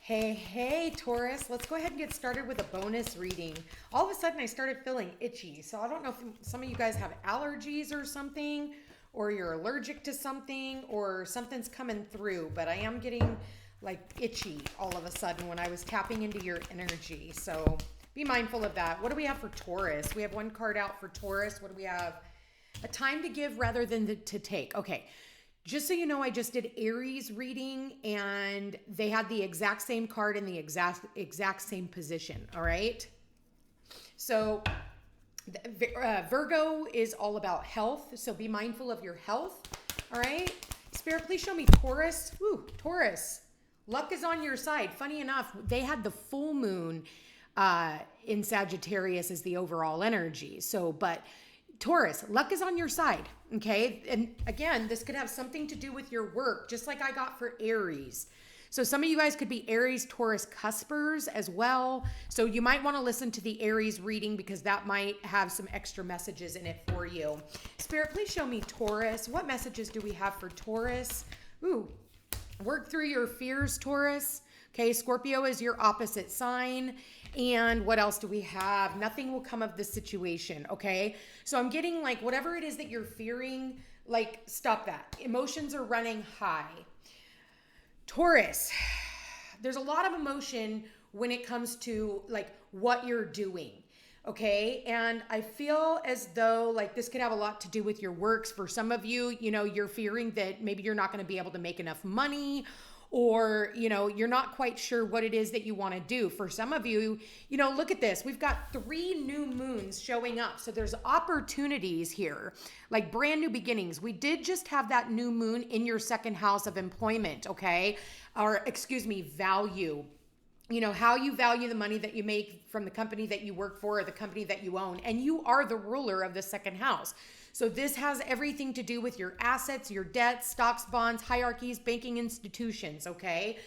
Hey, Taurus, let's go ahead and get started with a bonus reading. All of a sudden, I started feeling itchy. So I don't know if some of you guys have allergies or something, or you're allergic to something, or something's coming through, but I am getting like itchy all of a sudden when I was tapping into your energy. So be mindful of that. What do we have for Taurus? We have one card out for Taurus. What do we have? A time to give rather than to take. Okay. Just so you know, I just did Aries reading and they had the exact same card in the exact same position. All right. So Virgo is all about health. So be mindful of your health. All right. Spirit, please show me Taurus. Woo, Taurus. Luck is on your side. Funny enough, they had the full moon in Sagittarius as the overall energy. So, but Taurus, luck is on your side, okay? And again, this could have something to do with your work, just like I got for Aries. So some of you guys could be Aries, Taurus cuspers as well. So you might want to listen to the Aries reading because that might have some extra messages in it for you. Spirit, please show me Taurus. What messages do we have for Taurus? Ooh, work through your fears, Taurus. Okay, Scorpio is your opposite sign. And what else do we have? Nothing will come of this situation, okay? So I'm getting like whatever it is that you're fearing, like stop that. Emotions are running high. Taurus, there's a lot of emotion when it comes to like what you're doing, okay? And I feel as though like this could have a lot to do with your works. For some of you, you know, you're fearing that maybe you're not going to be able to make enough money, or, you know, you're not quite sure what it is that you want to do. For some of you, you know, look at this. We've got 3 new moons showing up. So there's opportunities here, like brand new beginnings. We did just have that new moon in your second house of employment, okay? Or excuse me, value. You know, how you value the money that you make from the company that you work for or the company that you own. And you are the ruler of the second house. So this has everything to do with your assets, your debts, stocks, bonds, hierarchies, banking institutions, okay?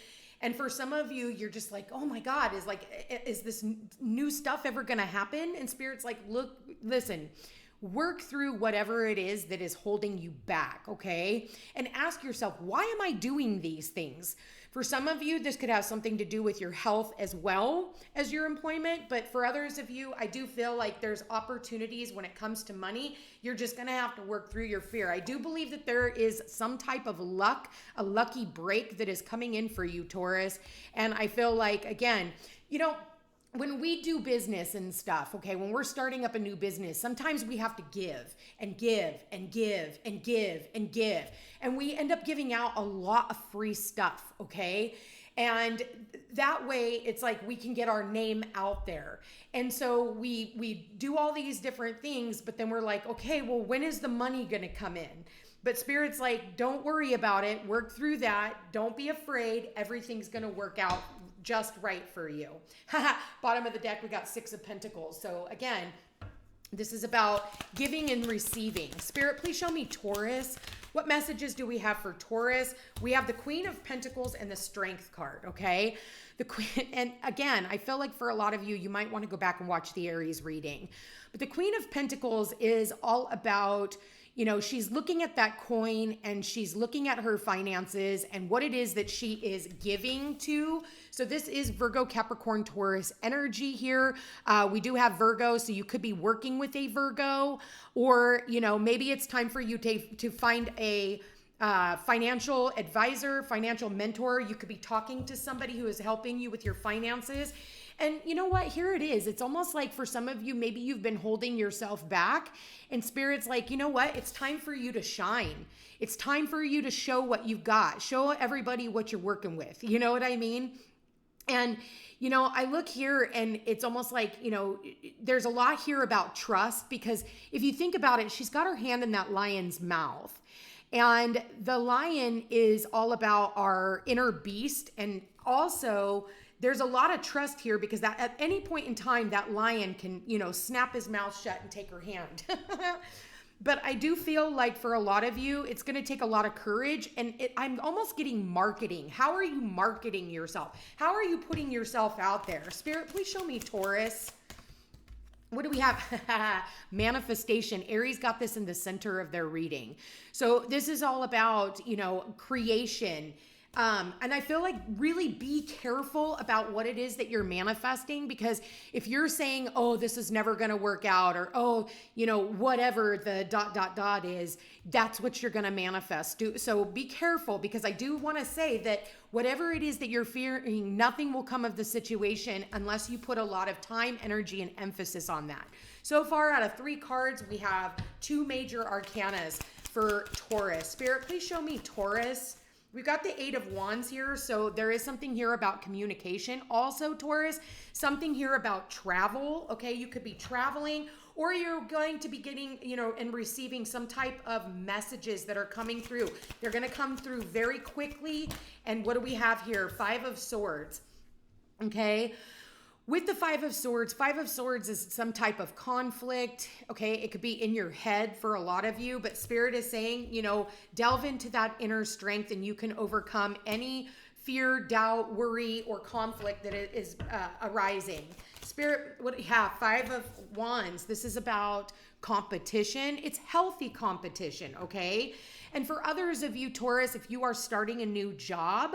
And for some of you, you're just like, oh my God, is this new stuff ever gonna happen? And Spirit's like, look, listen, work through whatever it is that is holding you back, okay? And ask yourself, why am I doing these things? For some of you, this could have something to do with your health as well as your employment. But for others of you, I do feel like there's opportunities when it comes to money. You're just going to have to work through your fear. I do believe that there is some type of luck, a lucky break that is coming in for you, Taurus. And I feel like, again, you know, when we do business and stuff, okay, when we're starting up a new business, sometimes we have to give and give and give and give and give. And we end up giving out a lot of free stuff, okay? And that way it's like we can get our name out there. And so we do all these different things, but then we're like, okay, well, when is the money gonna come in? But Spirit's like, don't worry about it. Work through that. Don't be afraid. Everything's gonna work out just right for you. Bottom of the deck, we got 6 of Pentacles. So again, this is about giving and receiving. Spirit, please show me Taurus. What messages do we have for Taurus? We have the Queen of Pentacles and the Strength card, okay? The Queen, and again, I feel like for a lot of you, you might want to go back and watch the Aries reading. But the Queen of Pentacles is all about, you know, she's looking at that coin and she's looking at her finances and what it is that she is giving to. So this is Virgo, Capricorn, Taurus energy here. We do have Virgo, so you could be working with a Virgo, or, you know, maybe it's time for you to find a financial advisor, financial mentor. You could be talking to somebody who is helping you with your finances. And you know what? Here it is. It's almost like for some of you, maybe you've been holding yourself back, and Spirit's like, you know what? It's time for you to shine. It's time for you to show what you've got. Show everybody what you're working with. You know what I mean? And, you know, I look here and it's almost like, you know, there's a lot here about trust, because if you think about it, she's got her hand in that lion's mouth. And the lion is all about our inner beast. And also there's a lot of trust here, because that at any point in time, that lion can, you know, snap his mouth shut and take her hand. But I do feel like for a lot of you, it's going to take a lot of courage. And I'm almost getting marketing. How are you marketing yourself? How are you putting yourself out there? Spirit, please show me Taurus. What do we have? Manifestation. Aries got this in the center of their reading. So this is all about, you know, creation, And I feel like really be careful about what it is that you're manifesting, because if you're saying, oh, this is never going to work out, or, oh, whatever the ... is, that's what you're going to manifest. So be careful, because I do want to say that whatever it is that you're fearing, nothing will come of the situation unless you put a lot of time, energy, and emphasis on that. So far, out of 3 cards, we have 2 major arcanas for Taurus. Spirit, please show me Taurus. We've got the 8 of Wands here, so there is something here about communication. Also, Taurus, something here about travel, okay? You could be traveling, or you're going to be getting, and receiving some type of messages that are coming through. They're going to come through very quickly. And what do we have here? 5 of Swords, okay? With the 5 of Swords is some type of conflict, okay? It could be in your head for a lot of you, but Spirit is saying, delve into that inner strength and you can overcome any fear, doubt, worry, or conflict that is arising. Spirit, what do you have? 5 of Wands. This is about competition. It's healthy competition, okay? And for others of you, Taurus, if you are starting a new job,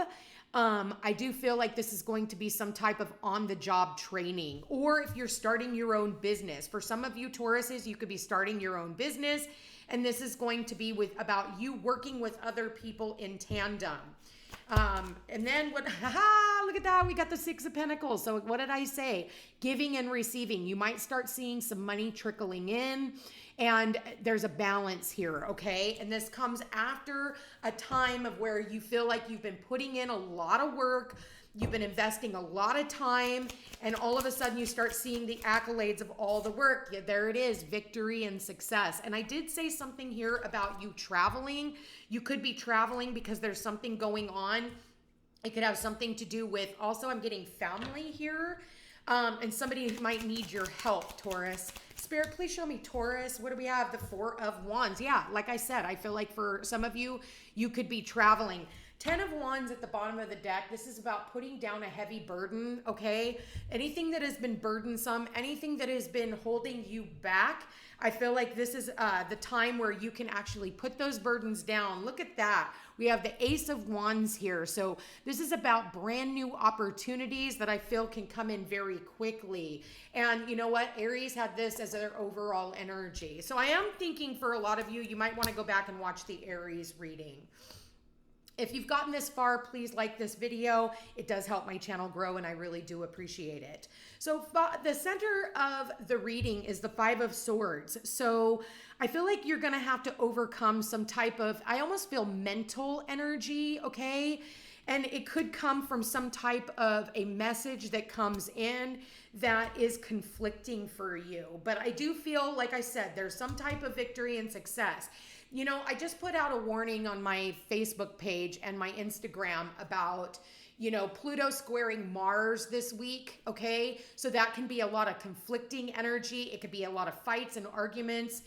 I do feel like this is going to be some type of on-the-job training, or if you're starting your own business. For some of you Tauruses, you could be starting your own business, and this is going to be about you working with other people in tandem. And then look at that. We got the 6 of Pentacles. So what did I say? Giving and receiving. You might start seeing some money trickling in, and there's a balance here, okay? And this comes after a time of where you feel like you've been putting in a lot of work, you've been investing a lot of time, and all of a sudden you start seeing the accolades of all the work. Yeah, there it is, victory and success. And I did say something here about you traveling. You could be traveling because there's something going on. It could have something to do with, also I'm getting family here, and somebody might need your help, Taurus. Spirit, please show me Taurus. What do we have? The 4 of Wands. Yeah, like I said, I feel like for some of you, you could be traveling. 10 of Wands at the bottom of the deck. This is about putting down a heavy burden, okay? Anything that has been burdensome, anything that has been holding you back, I feel like this is the time where you can actually put those burdens down. Look at that. We have the Ace of Wands here. So this is about brand new opportunities that I feel can come in very quickly. And you know what? Aries had this as their overall energy. So I am thinking for a lot of you, you might want to go back and watch the Aries reading. If you've gotten this far, please like this video. It does help my channel grow, and I really do appreciate it. So the center of the reading is the 5 of Swords. So I feel like you're going to have to overcome some type of, I almost feel mental energy, okay? And it could come from some type of a message that comes in that is conflicting for you. But I do feel, like I said, there's some type of victory and success. I just put out a warning on my Facebook page and my Instagram about, Pluto squaring Mars this week, okay? So that can be a lot of conflicting energy. It could be a lot of fights and arguments.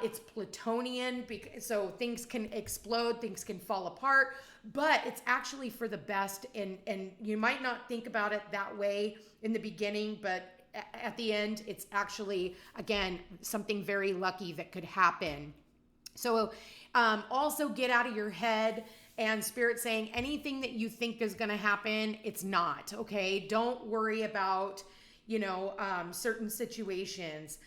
It's Plutonian, so things can explode, things can fall apart, but it's actually for the best. And you might not think about it that way in the beginning, but at the end, it's actually, again, something very lucky that could happen. So also get out of your head, and Spirit saying anything that you think is going to happen, it's not, okay? Don't worry about, certain situations.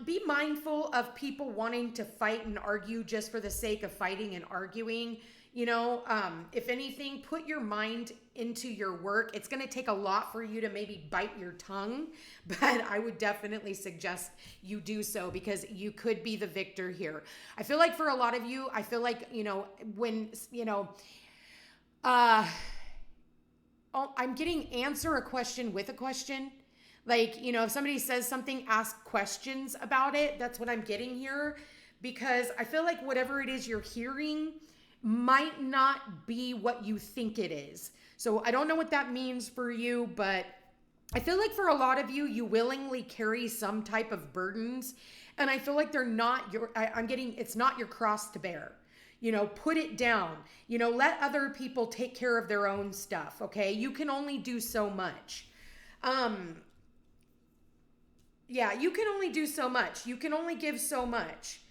Be mindful of people wanting to fight and argue just for the sake of fighting and arguing. If anything, put your mind into your work. It's going to take a lot for you to maybe bite your tongue, but I would definitely suggest you do so, because you could be the victor here. I feel like for a lot of you, I feel like, I'm getting answer a question with a question. Like, if somebody says something, ask questions about it. That's what I'm getting here, because I feel like whatever it is you're hearing might not be what you think it is. So I don't know what that means for you, but I feel like for a lot of you, you willingly carry some type of burdens, and I feel like they're not it's not your cross to bear. Put it down. Let other people take care of their own stuff, okay? You can only do so much. You can only do so much. You can only give so much.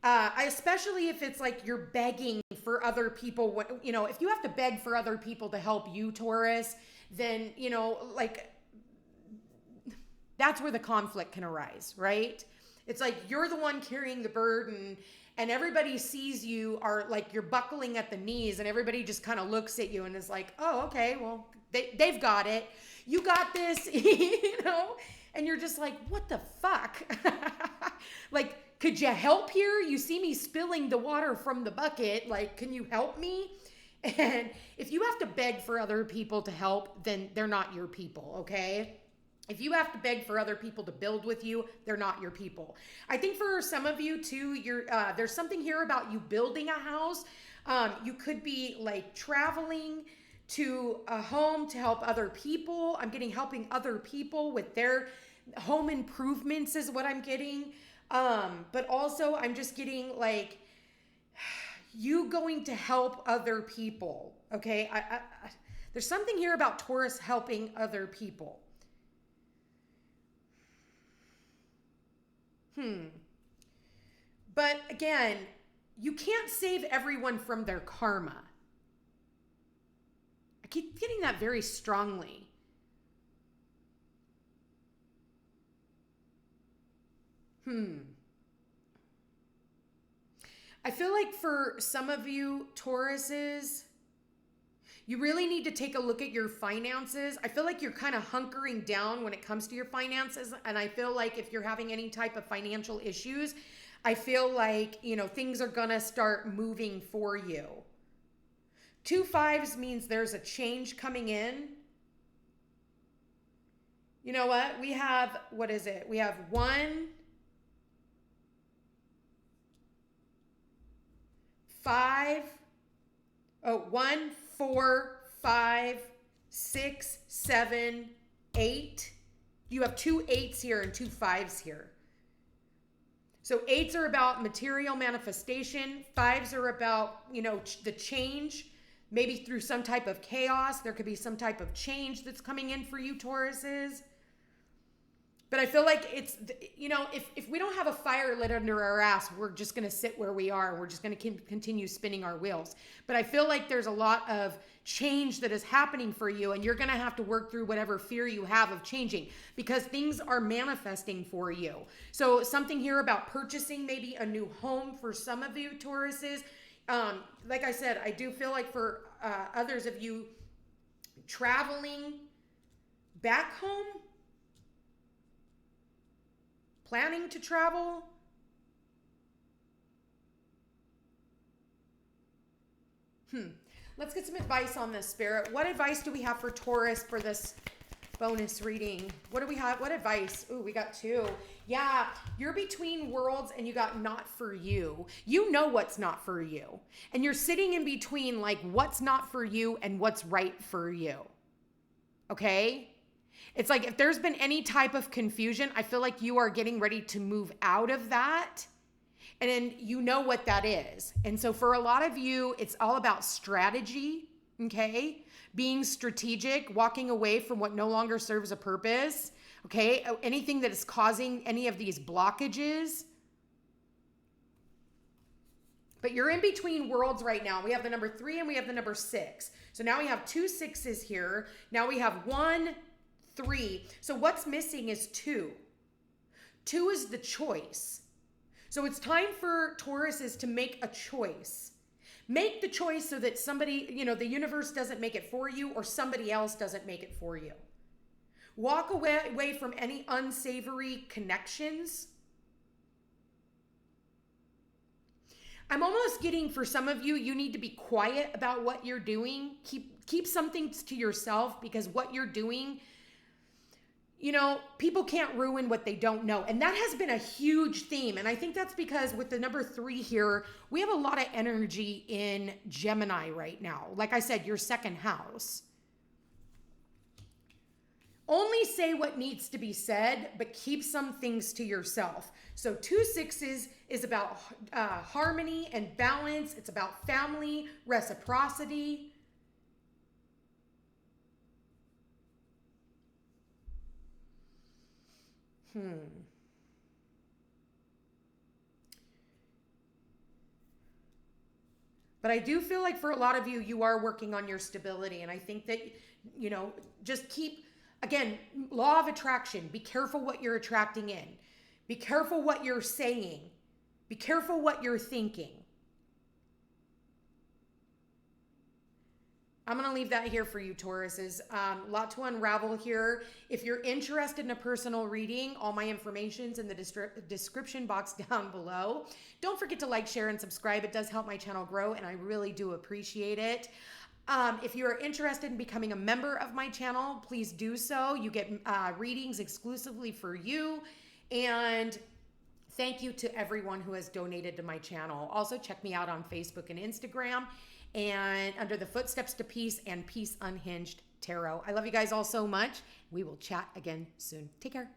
Especially if it's like you're begging for other people, if you have to beg for other people to help you, Taurus, then, like, that's where the conflict can arise, right? It's like you're the one carrying the burden, and everybody sees you are like you're buckling at the knees, and everybody just kind of looks at you and is like, oh, okay, well, they've got it. You got this, and you're just like, what the fuck? Like, could you help here? You see me spilling the water from the bucket. Like, can you help me? And if you have to beg for other people to help, then they're not your people, okay? If you have to beg for other people to build with you, they're not your people. I think for some of you too, there's something here about you building a house. You could be like traveling to a home to help other people. I'm getting helping other people with their home improvements is what I'm getting. But also I'm just getting like you going to help other people. Okay. There's something here about Taurus helping other people. But again, you can't save everyone from their karma. I keep getting that very strongly. I feel like for some of you Tauruses, you really need to take a look at your finances. I feel like you're kind of hunkering down when it comes to your finances. And I feel like if you're having any type of financial issues, I feel like, things are going to start moving for you. 2 5s means there's a change coming in. You know what? We have 1, 5. 1, 4, 5, 6, 7, 8. You have 2 8s here and 2 5s here. So 8s are about material manifestation. 5s are about, the change, maybe through some type of chaos. There could be some type of change that's coming in for you, Tauruses. But I feel like it's, if we don't have a fire lit under our ass, we're just going to sit where we are. We're just going to continue spinning our wheels. But I feel like there's a lot of change that is happening for you, and you're going to have to work through whatever fear you have of changing because things are manifesting for you. So something here about purchasing maybe a new home for some of you Tauruses. Like I said, I do feel like for others of you traveling back home, planning to travel. Let's get some advice on this, Spirit. What advice do we have for Taurus for this bonus reading? What do we have? What advice? Ooh, we got 2. Yeah, you're between worlds and you got not for you. You know what's not for you. And you're sitting in between like what's not for you and what's right for you. Okay? It's like if there's been any type of confusion, I feel like you are getting ready to move out of that. And then you know what that is. And so for a lot of you, it's all about strategy, okay? Being strategic, walking away from what no longer serves a purpose, okay? Anything that is causing any of these blockages. But you're in between worlds right now. We have the number 3 and we have the number 6. So now we have 2 6s here. Now we have 1, 3. So what's missing is 2. 2 is the choice. So it's time for Tauruses to make a choice. Make the choice so that somebody, the universe doesn't make it for you or somebody else doesn't make it for you. Walk away from any unsavory connections. I'm almost getting for some of you, you need to be quiet about what you're doing. Keep something to yourself because what you're doing, people can't ruin what they don't know. And that has been a huge theme. And I think that's because with the number 3 here, we have a lot of energy in Gemini right now. Like I said, your second house. Only say what needs to be said, but keep some things to yourself. So 2 6s is about harmony and balance. It's about family, reciprocity. But I do feel like for a lot of you, you are working on your stability. And I think that, you know, just keep, again, law of attraction. Be careful what you're attracting in. Be careful what you're saying. Be careful what you're thinking. I'm going to leave that here for you, Tauruses. A lot to unravel here. If you're interested in a personal reading, all my information's in the description box down below. Don't forget to like, share, and subscribe. It does help my channel grow, and I really do appreciate it. If you are interested in becoming a member of my channel, please do so. You get readings exclusively for you. And thank you to everyone who has donated to my channel. Also, check me out on Facebook and Instagram, and under the Footsteps to Peace and Peace Unhinged Tarot. I love you guys all so much. We will chat again soon. Take care.